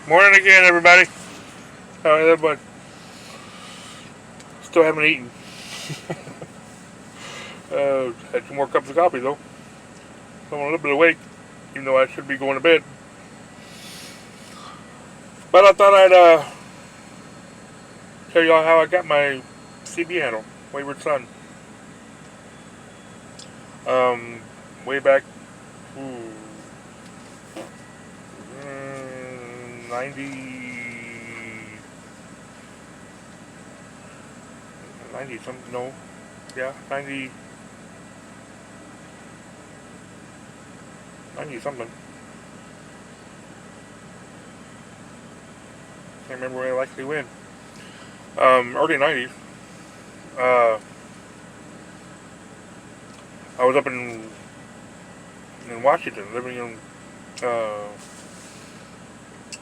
Morning again, everybody. How is everybody? Still haven't eaten. Had 2 more cups of coffee though. So I'm a little bit awake, even though I should be going to bed. But I thought I'd tell y'all how I got my CB handle, Wayward Son. Way back, ooh, 90 something, no, yeah, 90 something. Can't remember when I actually went. Early 90s. I was up in Washington, living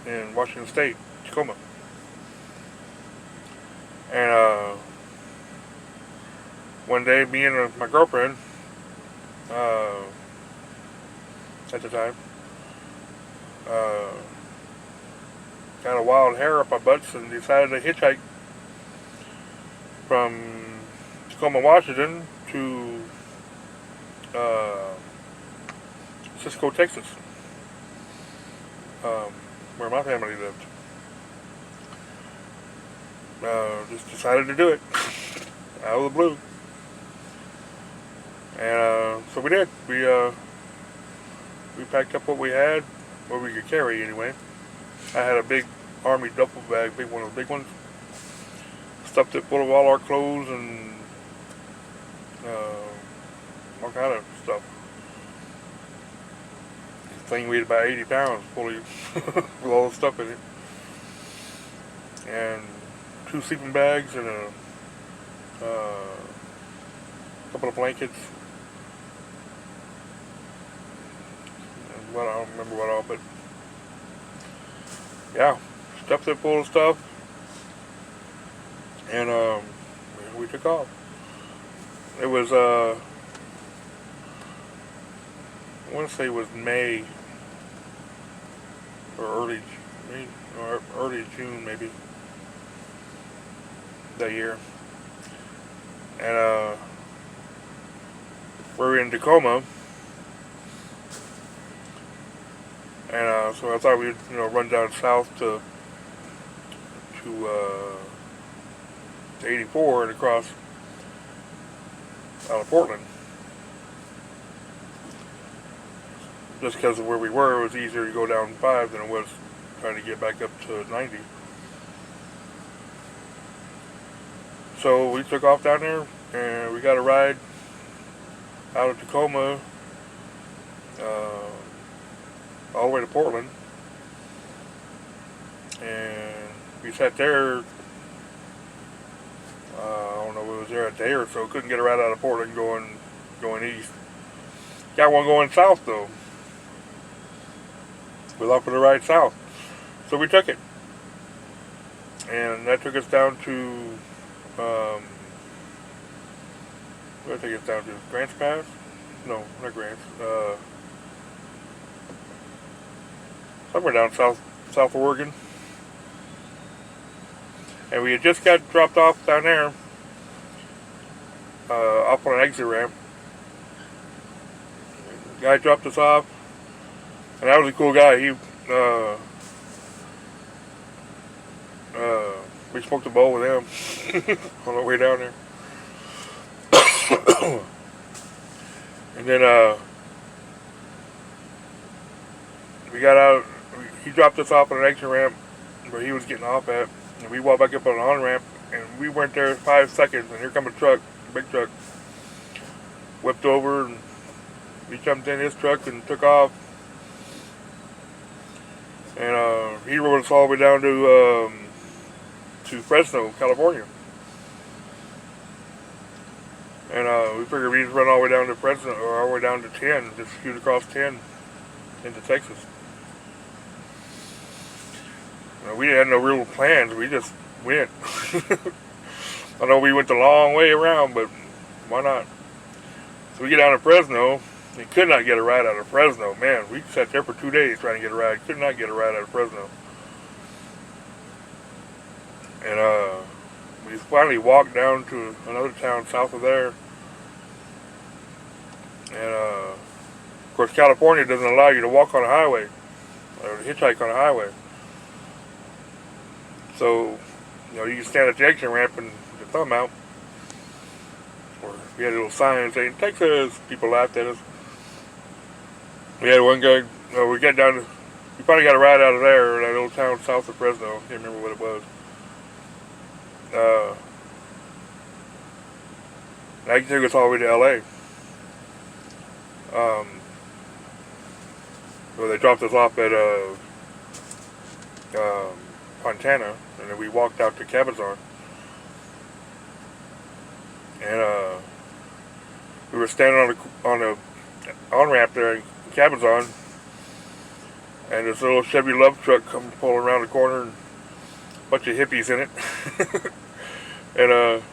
in Washington State, Tacoma, and one day, me and my girlfriend, at the time, got a wild hair up our butts and decided to hitchhike from Tacoma, Washington to Cisco, Texas, where my family lived. Just decided to do it out of the blue, and so we did. We packed up what we had, what we could carry anyway. I had a big army duffel bag, one of the big ones, stuffed it full of all our clothes and all kind of stuff. This thing weighed about 80 pounds, fully with all the stuff in it, and 2 sleeping bags and a couple of blankets. And I don't remember what all, but yeah, stuffed it full of stuff, and we took off. It was I want to say it was May or early June maybe that year, and we're in Tacoma, and so I thought we'd run down south to 84 and across out of Portland. Just because of where we were, it was easier to go down 5 than it was trying to get back up to 90. So we took off down there, and we got a ride out of Tacoma all the way to Portland, and we sat there. I don't know, we was there a day or so. Couldn't get a ride out of Portland going east. Got one going south though. We offered a ride south, so we took it, and that took us down to where did it take us down to? Grants Pass? No, not Grants. Somewhere down South Oregon, and we had just got dropped off down there, up on an exit ramp. The guy dropped us off, and that was a cool guy. He we smoked a bowl with him on our way down there, and then we got out. He dropped us off on an exit ramp where he was getting off at, and we walked back up on an on-ramp, and we weren't there 5 seconds, and here come a truck, a big truck, whipped over, and we jumped in his truck and took off, and he rode us all the way down to Fresno, California, and we figured we'd just run all the way down to Fresno, or all the way down to 10, just shoot across 10 into Texas. We had no real plans. We just went. I know we went the long way around, but why not? So we get down to Fresno. And could not get a ride out of Fresno. Man, we sat there for 2 days trying to get a ride. Could not get a ride out of Fresno. And we finally walked down to another town south of there. And of course, California doesn't allow you to walk on a highway or hitchhike on a highway. So, you can stand at the exit ramp and put your thumb out. Or we had a little sign saying Texas. People laughed at us. We had one guy. We got down to. We finally got a ride out of there, that little town south of Fresno. I can't remember what it was. That took us all the way to L.A. Well, they dropped us off at Fontana, and then we walked out to Cabazon. And we were standing on the on-ramp there in Cabazon, and this little Chevy Love truck come pulling around the corner, and a bunch of hippies in it. And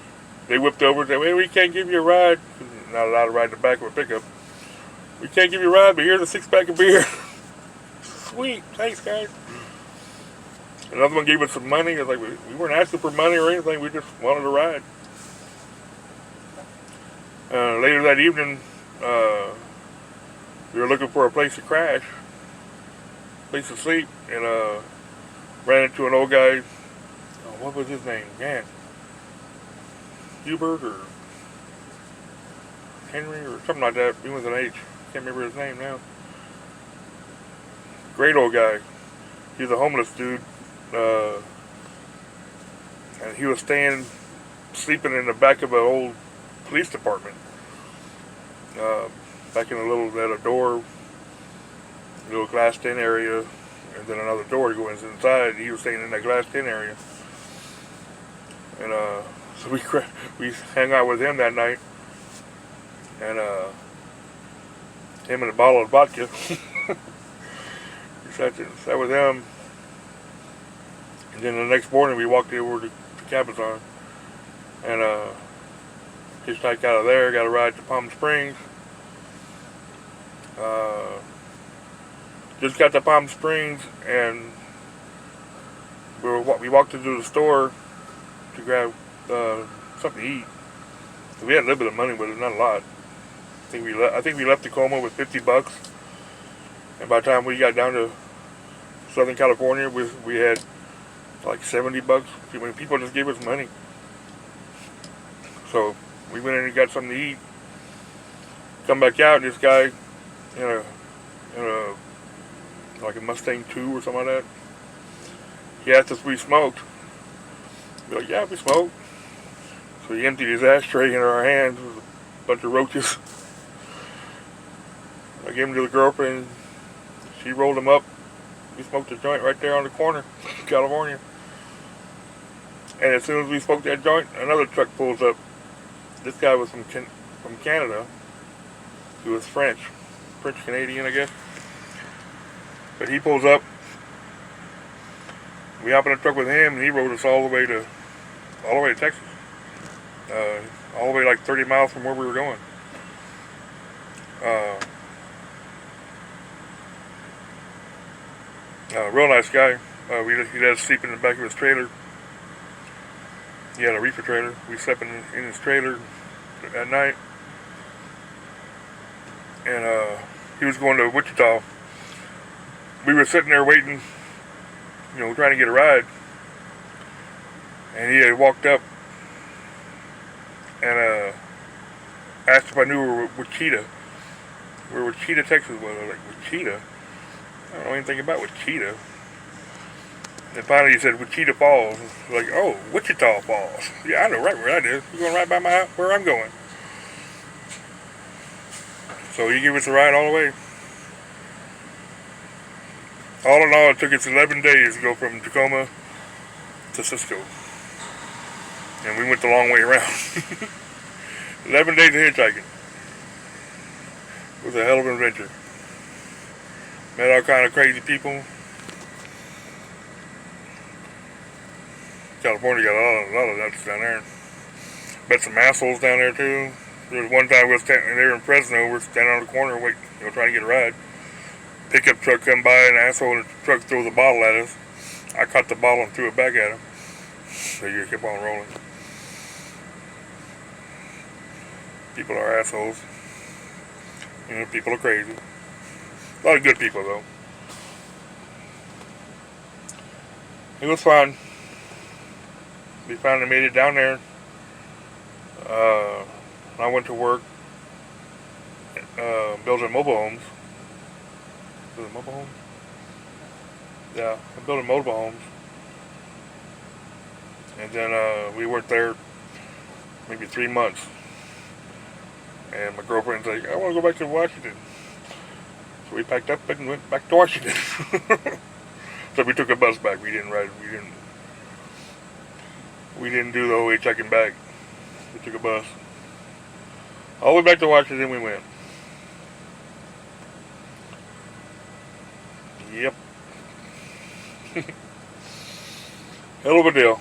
they whipped over and said, "Well, we can't give you a ride." Not allowed to ride in the back of a pickup. "We can't give you a ride, but here's a 6-pack of beer." Sweet, thanks, guys. Another one gave us some money. It's like we weren't asking for money or anything. We just wanted a ride. Later that evening, we were looking for a place to crash, place to sleep, and ran into an old guy. What was his name? Man, Hubert or Henry or something like that. He was an H. Can't remember his name now. Great old guy. He's a homeless dude. And he was sleeping in the back of an old police department. Back in a door, little glassed-in area, and then another door to go inside. He was staying in that glassed-in area. And so we hung out with him that night. And him and a bottle of vodka. We sat with him. And then the next morning we walked over to Cabazon. And hitchhiked out of there, got a ride to Palm Springs. Just got to Palm Springs, and we walked into the store to grab something to eat. So we had a little bit of money, but not a lot. I think we left Tacoma with $50, and by the time we got down to Southern California, we had like $70. When people just gave us money. So we went in and got something to eat. Come back out, and this guy in a like a Mustang 2 or something like that. He asked us if we smoked. We're like, yeah, we smoke. So he emptied his ashtray into our hands with a bunch of roaches. I gave him to the girlfriend. She rolled him up. We smoked a joint right there on the corner, California. And as soon as we smoked that joint, another truck pulls up. This guy was from Canada. He was French Canadian, I guess. But he pulls up. We hop in a truck with him, and he rode us all the way to Texas. All the way like 30 miles from where we were going. Real nice guy. He let us sleep in the back of his trailer. He had a reefer trailer. We slept in his trailer at night. And he was going to Wichita. We were sitting there waiting, trying to get a ride. And he had walked up and asked if I knew where Wichita, Texas was. I was like, Wichita? I don't know anything about Wichita. And finally he said, Wichita Falls. I was like, oh, Wichita Falls. Yeah, I know right where that is. You're going right by my house, where I'm going. So he gave us a ride all the way. All in all, it took us 11 days to go from Tacoma to Cisco. And we went the long way around. 11 days of hitchhiking. It was a hell of an adventure. Met all kind of crazy people. California got a lot of nuts down there. Met some assholes down there too. There was one time we were standing there in Fresno. We're standing on the corner waiting, trying to get a ride. Pickup truck come by, and an asshole in the truck throws a bottle at us. I caught the bottle and threw it back at him. So you keep on rolling. People are assholes. You know, people are crazy. A lot of good people though. It was fun. We finally made it down there. I went to work building mobile homes. Building mobile homes? Yeah, I'm building mobile homes. And then we worked there maybe 3 months. And my girlfriend's like, I want to go back to Washington. So we packed up and went back to Washington. So we took a bus back. We didn't do the whole way checking back. We took a bus. All the way back to Washington we went. Yep. Hell of a deal.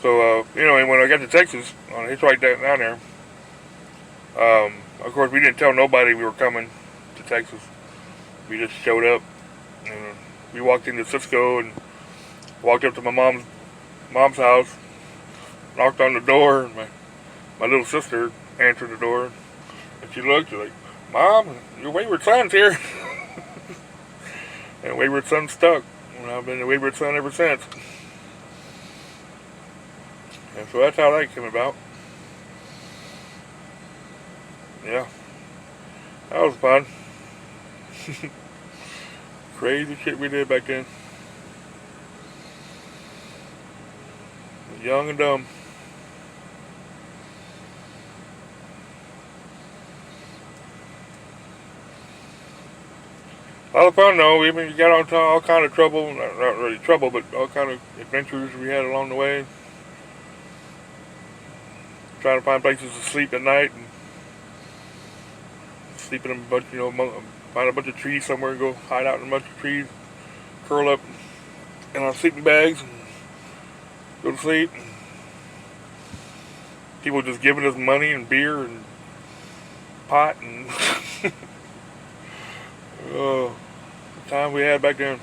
So, and when I got to Texas, on a hitchhike down there, of course we didn't tell nobody we were coming to Texas. We just showed up, and we walked into Cisco and walked up to my mom's house, knocked on the door, and my little sister answered the door, and she looked, she's like, Mom, your Wayward Son's here. And Wayward Son stuck, and I've been a Wayward Son ever since. And so that's how that came about. Yeah, that was fun. Crazy shit we did back then. Young and dumb. A lot of fun though. We got into all kind of trouble, not really trouble, but all kind of adventures we had along the way. Trying to find places to sleep at night and sleep in a bunch, find a bunch of trees somewhere and go hide out in a bunch of trees, curl up in our sleeping bags and go to sleep. People just giving us money and beer and pot and oh, the time we had back then.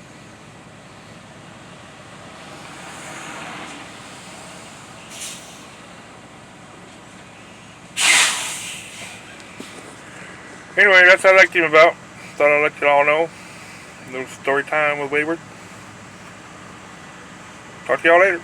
Anyway, that's how that came about. Thought I'd let you all know. A little story time with Wayward. Talk to y'all later.